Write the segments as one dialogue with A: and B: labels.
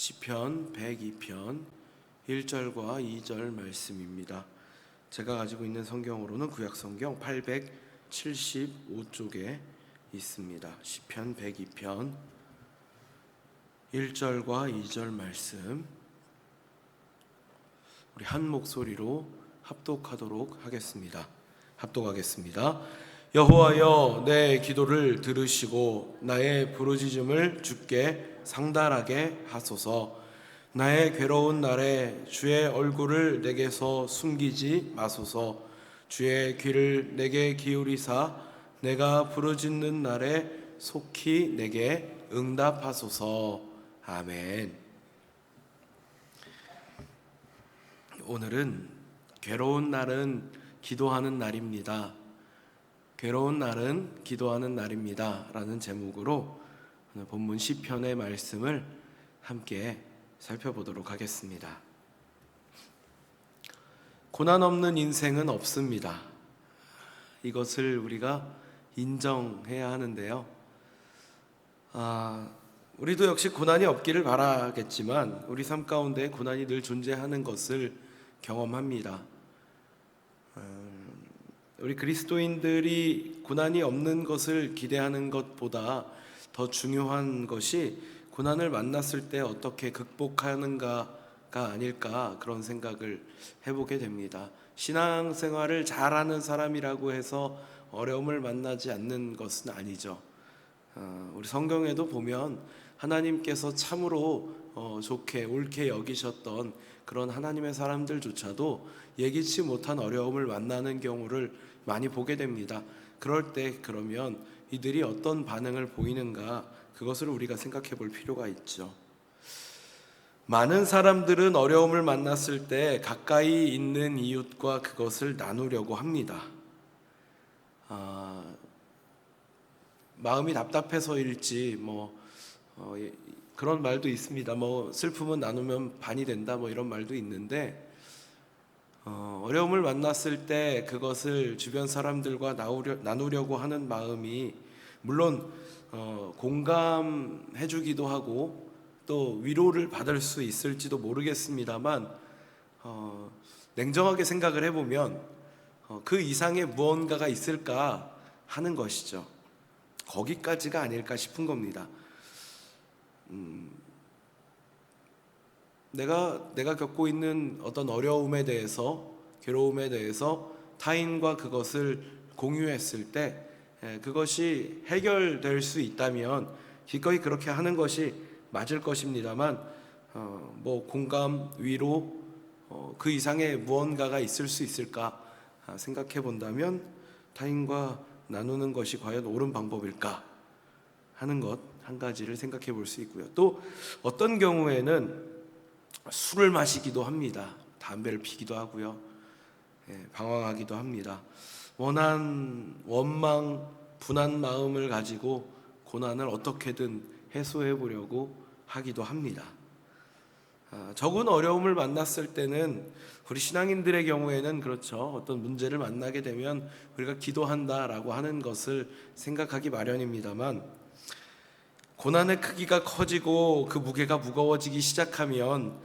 A: 시편 102편 1절과 2절 말씀입니다. 제가 가지고 있는 성경으로는 구약성경 875쪽에 있습니다. 시편 102편 1절과 2절 말씀, 우리 한 목소리로 합독하도록 하겠습니다. 합독하겠습니다. 여호와여, 내 기도를 들으시고 나의 부르짖음을 주께 상달하게 하소서. 나의 괴로운 날에 주의 얼굴을 내게서 숨기지 마소서. 주의 귀를 내게 기울이사 내가 부르짖는 날에 속히 내게 응답하소서. 아멘. 오늘은 괴로운 날은 기도하는 날입니다. 괴로운 날은 기도하는 날입니다 라는 제목으로 오늘 본문 시편의 말씀을 함께 살펴보도록 하겠습니다. 고난 없는 인생은 없습니다. 이것을 우리가 인정해야 하는데요. 우리도 역시 고난이 없기를 바라겠지만 우리 삶 가운데 고난이 늘 존재하는 것을 경험합니다. 우리 그리스도인들이 고난이 없는 것을 기대하는 것보다 더 중요한 것이 고난을 만났을 때 어떻게 극복하는가가 아닐까, 그런 생각을 해보게 됩니다. 신앙생활을 잘하는 사람이라고 해서 어려움을 만나지 않는 것은 아니죠. 우리 성경에도 보면 하나님께서 참으로 좋게 옳게 여기셨던 그런 하나님의 사람들조차도 예기치 못한 어려움을 만나는 경우를 많이 보게 됩니다. 그럴 때 그러면 이들이 어떤 반응을 보이는가, 그것을 우리가 생각해 볼 필요가 있죠. 많은 사람들은 어려움을 만났을 때 가까이 있는 이웃과 그것을 나누려고 합니다. 마음이 답답해서일지 그런 말도 있습니다. 슬픔은 나누면 반이 된다, 이런 말도 있는데, 어려움을 만났을 때 그것을 주변 사람들과 나누려고 하는 마음이 물론 공감해 주기도 하고 또 위로를 받을 수 있을지도 모르겠습니다만, 냉정하게 생각을 해보면 그 이상의 무언가가 있을까 하는 것이죠. 거기까지가 아닐까 싶은 겁니다. 내가 겪고 있는 어떤 어려움에 대해서, 괴로움에 대해서 타인과 그것을 공유했을 때 그것이 해결될 수 있다면 기꺼이 그렇게 하는 것이 맞을 것입니다만, 공감, 위로, 그 이상의 무언가가 있을 수 있을까 생각해 본다면 타인과 나누는 것이 과연 옳은 방법일까 하는 것 한 가지를 생각해 볼 수 있고요. 또 어떤 경우에는 술을 마시기도 합니다. 담배를 피기도 하고요. 방황하기도 합니다. 원망, 분한 마음을 가지고 고난을 어떻게든 해소해 보려고 하기도 합니다. 적은 어려움을 만났을 때는 우리 신앙인들의 경우에는 그렇죠. 어떤 문제를 만나게 되면 우리가 기도한다라고 하는 것을 생각하기 마련입니다만, 고난의 크기가 커지고 그 무게가 무거워지기 시작하면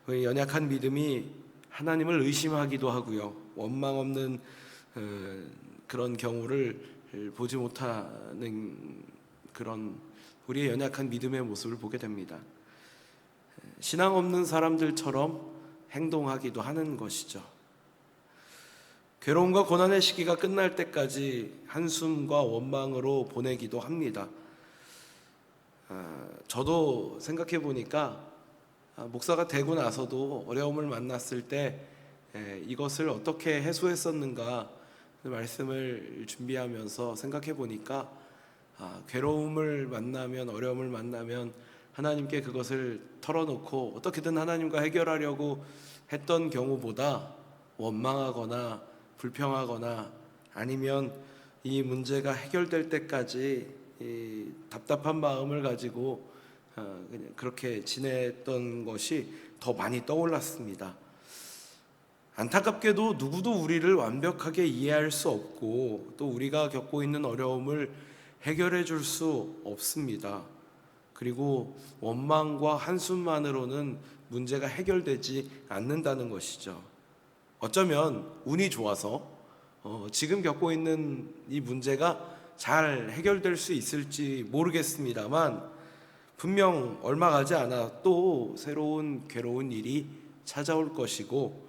A: 연약한 믿음이 하나님을 의심하기도 하고요. 원망 없는 그런 경우를 보지 못하는 그런 우리의 연약한 믿음의 모습을 보게 됩니다. 신앙 없는 사람들처럼 행동하기도 하는 것이죠. 괴로움과 고난의 시기가 끝날 때까지 한숨과 원망으로 보내기도 합니다. 저도 생각해 보니까 목사가 되고 나서도 어려움을 만났을 때 이것을 어떻게 해소했었는가 말씀을 준비하면서 생각해 보니까 괴로움을 만나면, 어려움을 만나면 하나님께 그것을 털어놓고 어떻게든 하나님과 해결하려고 했던 경우보다 원망하거나 불평하거나 아니면 이 문제가 해결될 때까지 이 답답한 마음을 가지고 그냥 그렇게 지냈던 것이 더 많이 떠올랐습니다. 안타깝게도 누구도 우리를 완벽하게 이해할 수 없고 또 우리가 겪고 있는 어려움을 해결해 줄 수 없습니다. 그리고 원망과 한숨만으로는 문제가 해결되지 않는다는 것이죠. 어쩌면 운이 좋아서 지금 겪고 있는 이 문제가 잘 해결될 수 있을지 모르겠습니다만, 분명 얼마 가지 않아 또 새로운 괴로운 일이 찾아올 것이고,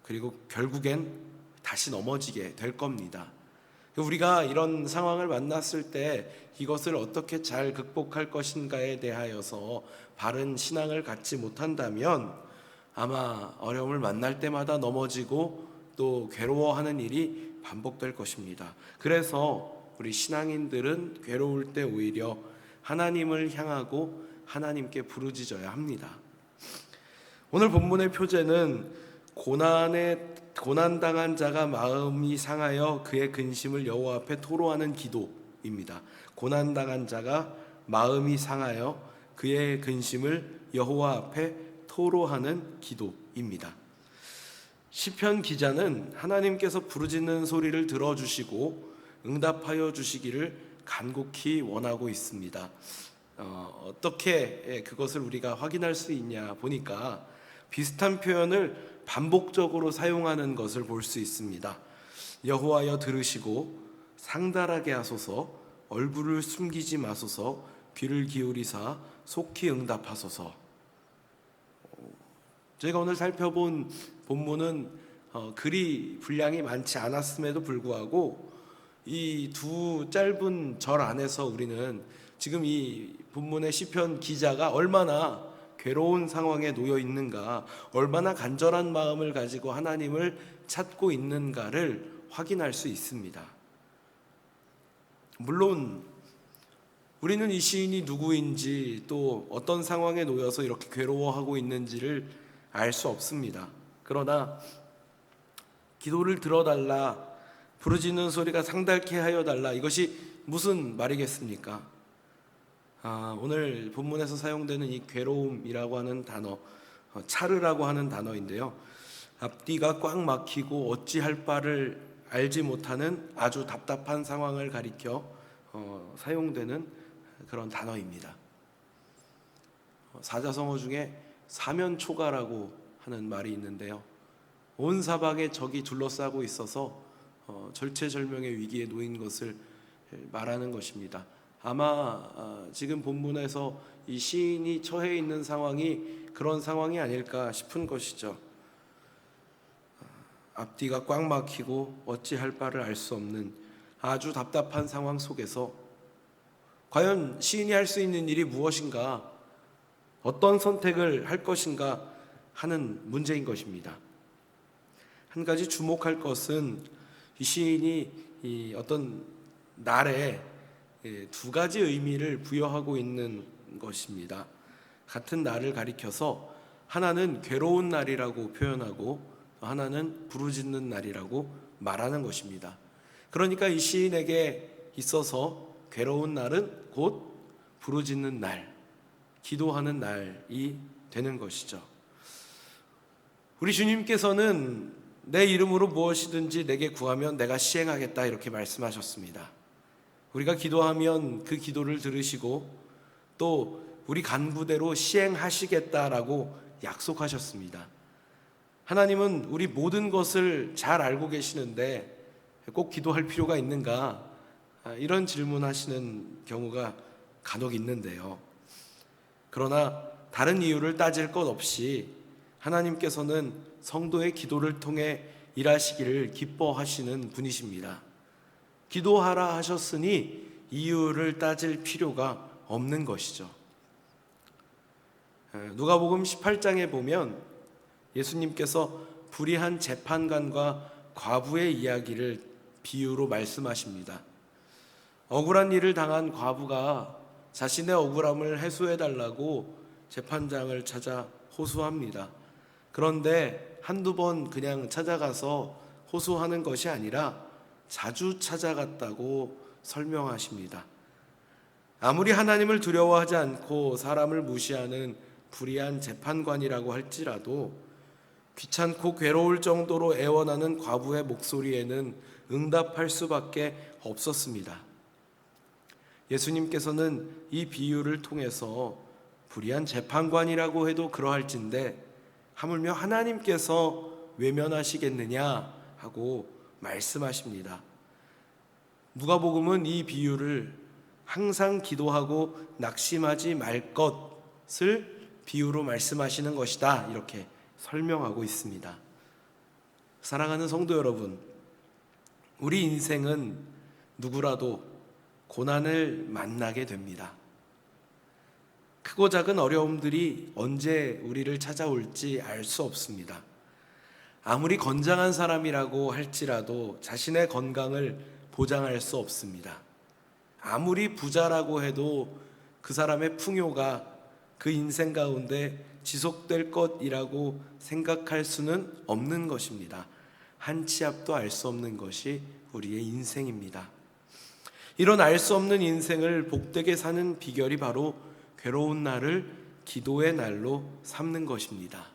A: 그리고 결국엔 다시 넘어지게 될 겁니다. 우리가 이런 상황을 만났을 때 이것을 어떻게 잘 극복할 것인가에 대하여서 바른 신앙을 갖지 못한다면 아마 어려움을 만날 때마다 넘어지고 또 괴로워하는 일이 반복될 것입니다. 그래서 우리 신앙인들은 괴로울 때 오히려 하나님을 향하고 하나님께 부르짖어야 합니다. 오늘 본문의 표제는 고난당한 자가 마음이 상하여 그의 근심을 여호와 앞에 토로하는 기도입니다. 고난당한 자가 마음이 상하여 그의 근심을 여호와 앞에 토로하는 기도입니다. 시편 기자는 하나님께서 부르짖는 소리를 들어주시고 응답하여 주시기를 간곡히 원하고 있습니다. 어떻게 그것을 우리가 확인할 수 있냐 보니까 비슷한 표현을 반복적으로 사용하는 것을 볼 수 있습니다. 여호와여 들으시고 상달하게 하소서, 얼굴을 숨기지 마소서, 귀를 기울이사 속히 응답하소서. 저희가 오늘 살펴본 본문은 글이 분량이 많지 않았음에도 불구하고 이 두 짧은 절 안에서 우리는 지금 이 본문의 시편 기자가 얼마나 괴로운 상황에 놓여 있는가, 얼마나 간절한 마음을 가지고 하나님을 찾고 있는가를 확인할 수 있습니다. 물론 우리는 이 시인이 누구인지 또 어떤 상황에 놓여서 이렇게 괴로워하고 있는지를 알 수 없습니다. 그러나 기도를 들어달라, 부르짖는 소리가 상달케 하여 달라, 이것이 무슨 말이겠습니까? 오늘 본문에서 사용되는 이 괴로움이라고 하는 단어, 차르라고 하는 단어인데요, 앞뒤가 꽉 막히고 어찌할 바를 알지 못하는 아주 답답한 상황을 가리켜 사용되는 그런 단어입니다. 사자성어 중에 사면초가라고 하는 말이 있는데요, 온 사방에 적이 둘러싸고 있어서 절체절명의 위기에 놓인 것을 말하는 것입니다. 아마 지금 본문에서 이 시인이 처해 있는 상황이 그런 상황이 아닐까 싶은 것이죠. 앞뒤가 꽉 막히고 어찌할 바를 알 수 없는 아주 답답한 상황 속에서 과연 시인이 할 수 있는 일이 무엇인가, 어떤 선택을 할 것인가 하는 문제인 것입니다. 한 가지 주목할 것은 이 시인이 이 어떤 날에 두 가지 의미를 부여하고 있는 것입니다. 같은 날을 가리켜서 하나는 괴로운 날이라고 표현하고 하나는 부르짖는 날이라고 말하는 것입니다. 그러니까 이 시인에게 있어서 괴로운 날은 곧 부르짖는 날, 기도하는 날이 되는 것이죠. 우리 주님께서는 내 이름으로 무엇이든지 내게 구하면 내가 시행하겠다, 이렇게 말씀하셨습니다. 우리가 기도하면 그 기도를 들으시고 또 우리 간구대로 시행하시겠다라고 약속하셨습니다. 하나님은 우리 모든 것을 잘 알고 계시는데 꼭 기도할 필요가 있는가? 이런 질문하시는 경우가 간혹 있는데요. 그러나 다른 이유를 따질 것 없이 하나님께서는 성도의 기도를 통해 일하시기를 기뻐하시는 분이십니다. 기도하라 하셨으니 이유를 따질 필요가 없는 것이죠. 누가복음 18장에 보면 예수님께서 불의한 재판관과 과부의 이야기를 비유로 말씀하십니다. 억울한 일을 당한 과부가 자신의 억울함을 해소해달라고 재판장을 찾아 호소합니다. 그런데 한두 번 그냥 찾아가서 호소하는 것이 아니라 자주 찾아갔다고 설명하십니다. 아무리 하나님을 두려워하지 않고 사람을 무시하는 불의한 재판관이라고 할지라도 귀찮고 괴로울 정도로 애원하는 과부의 목소리에는 응답할 수밖에 없었습니다. 예수님께서는 이 비유를 통해서 불의한 재판관이라고 해도 그러할진데 하물며 하나님께서 외면하시겠느냐 하고 말씀하십니다. 누가복음은 이 비유를 항상 기도하고 낙심하지 말 것을 비유로 말씀하시는 것이다, 이렇게 설명하고 있습니다. 사랑하는 성도 여러분, 우리 인생은 누구라도 고난을 만나게 됩니다. 크고 작은 어려움들이 언제 우리를 찾아올지 알 수 없습니다. 아무리 건장한 사람이라고 할지라도 자신의 건강을 보장할 수 없습니다. 아무리 부자라고 해도 그 사람의 풍요가 그 인생 가운데 지속될 것이라고 생각할 수는 없는 것입니다. 한 치 앞도 알 수 없는 것이 우리의 인생입니다. 이런 알 수 없는 인생을 복되게 사는 비결이 바로 괴로운 날을 기도의 날로 삼는 것입니다.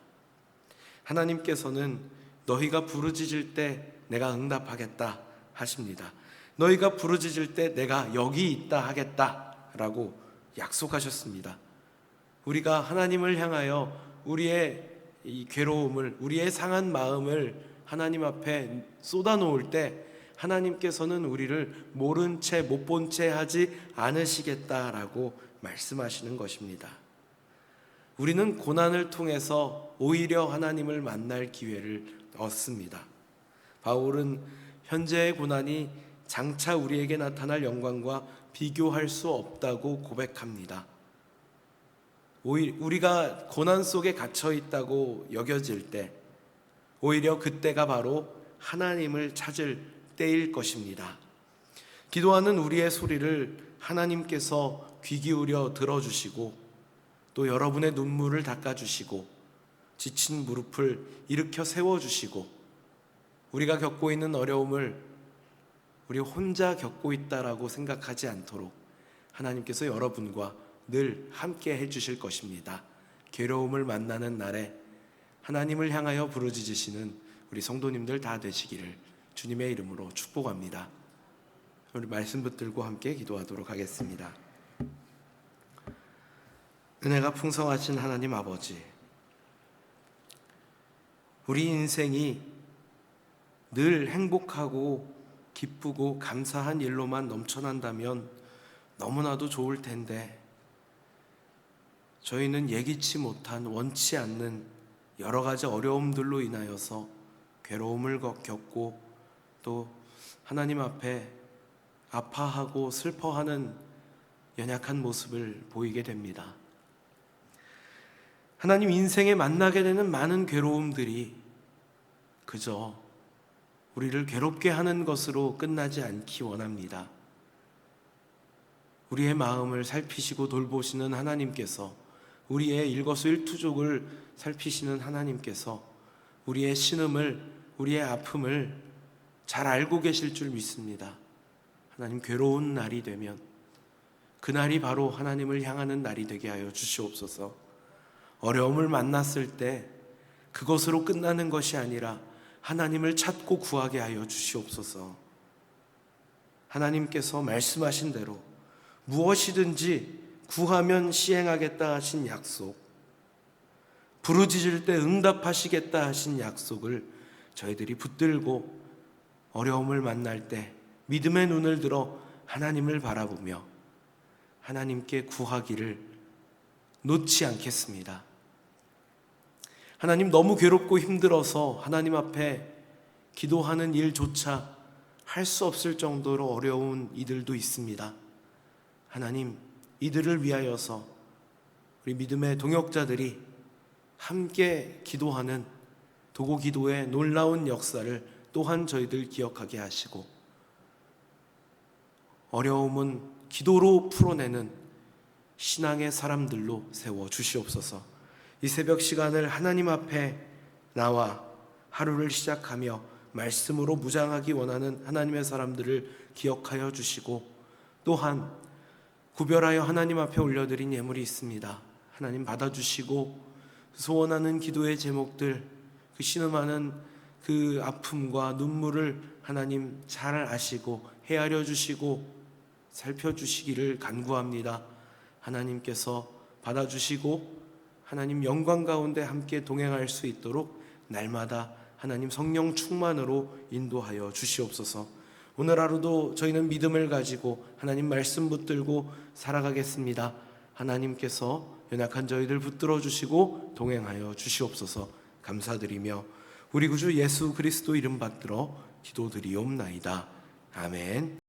A: 하나님께서는 너희가 부르짖을 때 내가 응답하겠다 하십니다. 너희가 부르짖을 때 내가 여기 있다 하겠다 라고 약속하셨습니다. 우리가 하나님을 향하여 우리의 이 괴로움을, 우리의 상한 마음을 하나님 앞에 쏟아놓을 때 하나님께서는 우리를 모른 채, 못 본 채 하지 않으시겠다라고 말씀하시는 것입니다. 우리는 고난을 통해서 오히려 하나님을 만날 기회를 얻습니다. 바울은 현재의 고난이 장차 우리에게 나타날 영광과 비교할 수 없다고 고백합니다. 우리가 고난 속에 갇혀 있다고 여겨질 때 오히려 그때가 바로 하나님을 찾을 때일 것입니다. 기도하는 우리의 소리를 하나님께서 귀 기울여 들어주시고 또 여러분의 눈물을 닦아주시고 지친 무릎을 일으켜 세워주시고 우리가 겪고 있는 어려움을 우리 혼자 겪고 있다라고 생각하지 않도록 하나님께서 여러분과 늘 함께 해주실 것입니다. 괴로움을 만나는 날에 하나님을 향하여 부르짖으시는 우리 성도님들 다 되시기를 주님의 이름으로 축복합니다. 우리 말씀 붙들고 함께 기도하도록 하겠습니다. 은혜가 풍성하신 하나님 아버지, 우리 인생이 늘 행복하고 기쁘고 감사한 일로만 넘쳐난다면 너무나도 좋을 텐데 저희는 예기치 못한, 원치 않는 여러 가지 어려움들로 인하여서 괴로움을 겪고 또 하나님 앞에 아파하고 슬퍼하는 연약한 모습을 보이게 됩니다. 하나님, 인생에 만나게 되는 많은 괴로움들이 그저 우리를 괴롭게 하는 것으로 끝나지 않기 원합니다. 우리의 마음을 살피시고 돌보시는 하나님께서, 우리의 일거수일투족을 살피시는 하나님께서 우리의 신음을, 우리의 아픔을 잘 알고 계실 줄 믿습니다. 하나님, 괴로운 날이 되면 그날이 바로 하나님을 향하는 날이 되게 하여 주시옵소서. 어려움을 만났을 때 그것으로 끝나는 것이 아니라 하나님을 찾고 구하게 하여 주시옵소서. 하나님께서 말씀하신 대로 무엇이든지 구하면 시행하겠다 하신 약속, 부르짖을 때 응답하시겠다 하신 약속을 저희들이 붙들고 어려움을 만날 때 믿음의 눈을 들어 하나님을 바라보며 하나님께 구하기를 놓지 않겠습니다. 하나님, 너무 괴롭고 힘들어서 하나님 앞에 기도하는 일조차 할 수 없을 정도로 어려운 이들도 있습니다. 하나님, 이들을 위하여서 우리 믿음의 동역자들이 함께 기도하는 도고 기도의 놀라운 역사를 또한 저희들 기억하게 하시고 어려움은 기도로 풀어내는 신앙의 사람들로 세워 주시옵소서. 이 새벽 시간을 하나님 앞에 나와 하루를 시작하며 말씀으로 무장하기 원하는 하나님의 사람들을 기억하여 주시고 또한 구별하여 하나님 앞에 올려드린 예물이 있습니다. 하나님 받아주시고 소원하는 기도의 제목들, 그 신음하는 그 아픔과 눈물을 하나님 잘 아시고 헤아려 주시고 살펴주시기를 간구합니다. 하나님께서 받아주시고 하나님 영광 가운데 함께 동행할 수 있도록 날마다 하나님 성령 충만으로 인도하여 주시옵소서. 오늘 하루도 저희는 믿음을 가지고 하나님 말씀 붙들고 살아가겠습니다. 하나님께서 연약한 저희들 붙들어 주시고 동행하여 주시옵소서. 감사드리며 우리 구주 예수 그리스도 이름 받들어 기도드리옵나이다. 아멘.